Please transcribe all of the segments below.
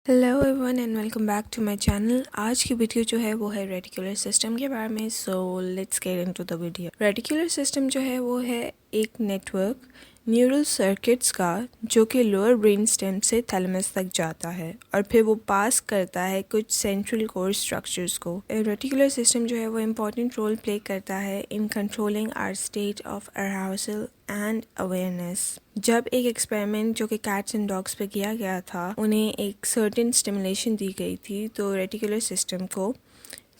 Hello everyone and welcome back to my channel. आज की video जो है वो है रेटिकुलर सिस्टम के बारे में। So let's get into the video. Reticular system जो है वो है एक नेटवर्क न्यूरल सर्किट्स का जो कि लोअर ब्रेन स्टेम से थैलेमस तक जाता है और फिर वो पास करता है कुछ सेंट्रल कोर स्ट्रक्चर्स को। रेटिकुलर सिस्टम जो है वो इम्पोर्टेंट रोल प्ले करता है in controlling our state of arousal and awareness. जब एक एक्सपेरिमेंट जो कि कैट्स एंड डॉग्स पे किया गया था, उन्हें एक सर्टेन स्टिमुलेशन दी गई थी तो रेटिकुलर सिस्टम को,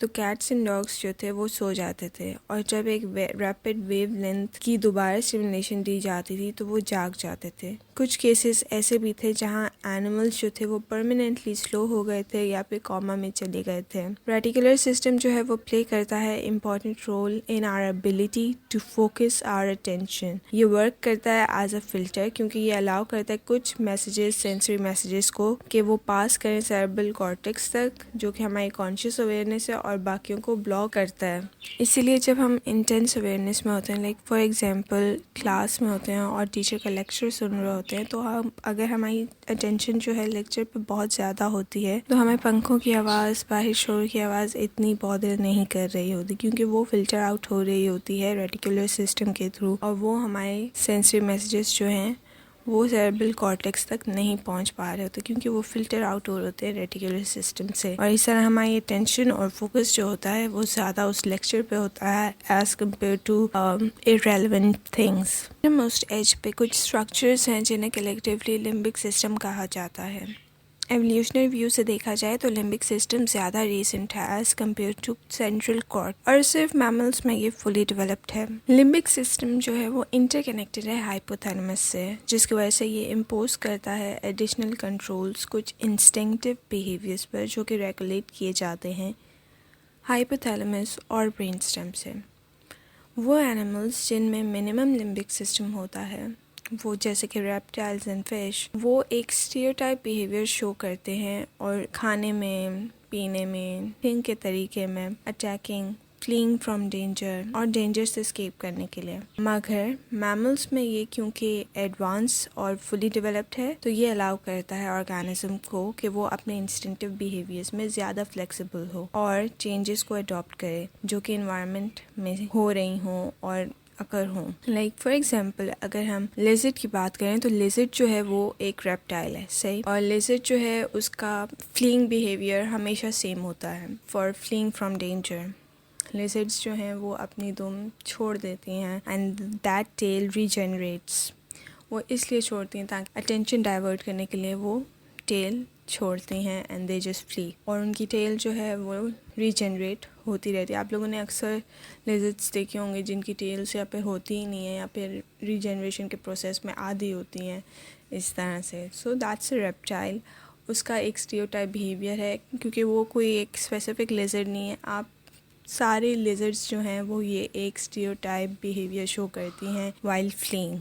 तो कैट्स एंड डॉग्स जो थे वो सो जाते थे और जब एक रैपिड वेव लेंथ की दोबारा स्टिमुलेशन दी जाती थी तो वो जाग जाते थे। कुछ केसेस ऐसे भी थे जहां एनिमल्स जो थे वो परमानेंटली स्लो हो गए थे या फिर कॉमा में चले गए थे। रेटिकुलर सिस्टम जो है वो प्ले करता है important role in our ability to focus our attention. ये वर्क करता है एज अ फिल्टर क्योंकि ये अलाउ करता है कुछ मैसेजेस, सेंसरी मैसेजेस को कि वो पास करें सेरेब्रल कॉर्टेक्स तक, जो कि हमारी कॉन्शियस अवेयरनेस है, और बाकियों को ब्लॉक करता है। इसीलिए जब हम इंटेंस अवेयरनेस में होते हैं, लाइक फॉर एग्जांपल क्लास में होते हैं और टीचर का लेक्चर सुन रहे होते हैं, तो हम अगर हमारी अटेंशन जो है लेक्चर पे बहुत ज़्यादा होती है तो हमें पंखों की आवाज़, बाहर शोर की आवाज़ इतनी बॉदर नहीं कर रही होती क्योंकि वो फिल्टर आउट हो रही होती है रेटिकुलर सिस्टम के थ्रू, और वो हमारे सेंसरी मैसेजेस जो हैं वो सेरेब्रल कॉर्टेक्स तक नहीं पहुंच पा रहे होते क्योंकि वो फिल्टर आउट हो रहे होते हैं रेटिकुलर सिस्टम से। और इस तरह हमारी अटेंशन और फोकस जो होता है वो ज़्यादा उस लेक्चर पे होता है as compared to irrelevant things. Most edge पे कुछ स्ट्रक्चर्स हैं जिन्हें कलेक्टिवली लिम्बिक सिस्टम कहा जाता है। एवोल्यूशनरी व्यू से देखा जाए तो लिम्बिक सिस्टम ज़्यादा रीसेंट है एज कम्पेयर टू सेंट्रल कॉर्ट, और सिर्फ मैमल्स में ये फुली डेवलप्ड है। लिम्बिक सिस्टम जो है वो इंटरकनेक्टेड है हाइपोथैलेमस से, जिसकी वजह से ये इम्पोज करता है एडिशनल कंट्रोल्स कुछ इंस्टिंक्टिव बिहेवियर्स पर जो कि रेगुलेट किए जाते हैं हाइपोथैलेमस और ब्रेन स्टेम से। वो एनिमल्स जिनमें मिनिमम लिम्बिक सिस्टम होता है, वो जैसे कि रेप्टाइल्स एंड फिश, वो एक स्टीरियोटाइप बिहेवियर शो करते हैं और खाने में, पीने में, थिंक के तरीके में, अटैकिंग, फ्लीइंग फ्रॉम डेंजर और डेंजर से स्केप करने के लिए। मगर मैमल्स में ये क्योंकि एडवांस और फुली डेवलप्ड है तो ये अलाउ करता है ऑर्गेनिज्म को कि वो अपने इंस्टिंक्टिव बिहेवियर्स में ज़्यादा फ्लेक्सिबल हो और चेंजेस को अडॉप्ट करे जो कि इन्वायरमेंट में हो रही हों और अगर हों। लाइक फॉर एग्जाम्पल अगर हम लिजर्ड की बात करें तो लिजर्ड जो है वो एक रेप्टाइल है, सही, और लिजर्ड जो है उसका फ्लीइंग बिहेवियर हमेशा सेम होता है for fleeing from danger. Lizards जो हैं वो अपनी दुम छोड़ देती हैं एंड दैट टेल रीजनरेट्स। वो इसलिए छोड़ती हैं ताकि अटेंशन डाइवर्ट करने के लिए वो टेल छोड़ती हैं एंड दे जस्ट फ्ली, और उनकी टेल जो है वो रीजनरेट होती रहती है। आप लोगों ने अक्सर लिजर्ड्स देखे होंगे जिनकी टेल्स या फिर होती ही नहीं है या फिर रीजनरेशन के प्रोसेस में आधी होती हैं इस तरह से। So that's a reptile. उसका एक स्टीरियोटाइप बिहेवियर है क्योंकि वो कोई एक स्पेसिफिक लिजर्ड नहीं है। आप सारे लिजर्ड्स जो हैं वो ये एक स्टीरियोटाइप बिहेवियर शो करती हैं वाइल फ्लीइंग,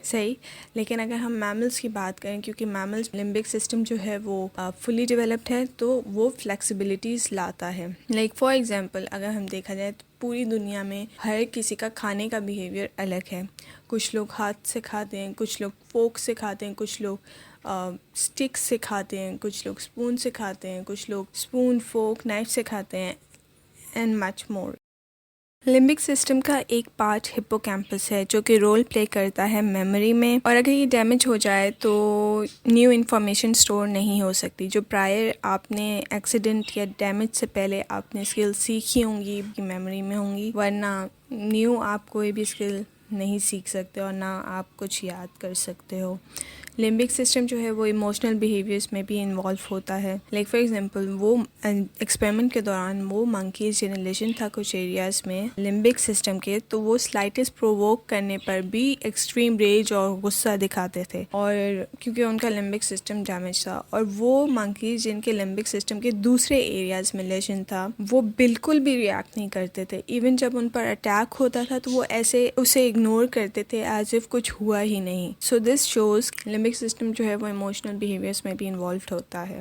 सही। लेकिन अगर हम मैमल्स की बात करें, क्योंकि मैमल्स लिम्बिक सिस्टम जो है वो फुली डेवलप्ड है तो वो फ्लेक्सिबिलिटीज़ लाता है। लाइक फॉर एग्जांपल अगर हम देखा जाए तो पूरी दुनिया में हर किसी का खाने का बिहेवियर अलग है। कुछ लोग हाथ से खाते हैं, कुछ लोग फोक से खाते हैं, कुछ लोग स्टिक से खाते हैं, कुछ लोग स्पून से खाते हैं, कुछ लोग स्पून, फोक, नाइफ से खाते हैं and much more. Limbic system का एक पार्ट हिप्पोकैम्पस है जो कि रोल प्ले करता है मेमोरी में, और अगर ये डैमेज हो जाए तो न्यू इन्फॉर्मेशन स्टोर नहीं हो सकती जो प्रायर आपने एक्सीडेंट या डैमेज से पहले आपने स्किल सीखी होंगी मेमोरी में होंगी, वरना न्यू आप कोई भी स्किल नहीं सीख सकते और ना आप कुछ याद कर सकते हो। लिम्बिक सिस्टम जो है वो इमोशनल बिहेवियर्स में भी इन्वॉल्व होता है। लाइक फॉर एग्जांपल वो एक्सपेरिमेंट के दौरान वो मंकीज जिन्हें लेजन था कुछ एरियाज में लिम्बिक सिस्टम के, तो वो स्लाइटेस्ट प्रोवोक करने पर भी एक्सट्रीम रेज और गुस्सा दिखाते थे, और क्योंकि उनका लिम्बिक सिस्टम डैमेज था। और वो मंकीज जिनके लिम्बिक सिस्टम के दूसरे एरियाज में लेजन था वो बिल्कुल भी रिएक्ट नहीं करते थे। इवन जब उन पर अटैक होता था तो वो ऐसे उसे इग्नोर करते थे एज इफ कुछ हुआ ही नहीं। So this shows limbic system जो है वो इमोशनल बिहेवियर्स में भी इन्वॉल्व होता है।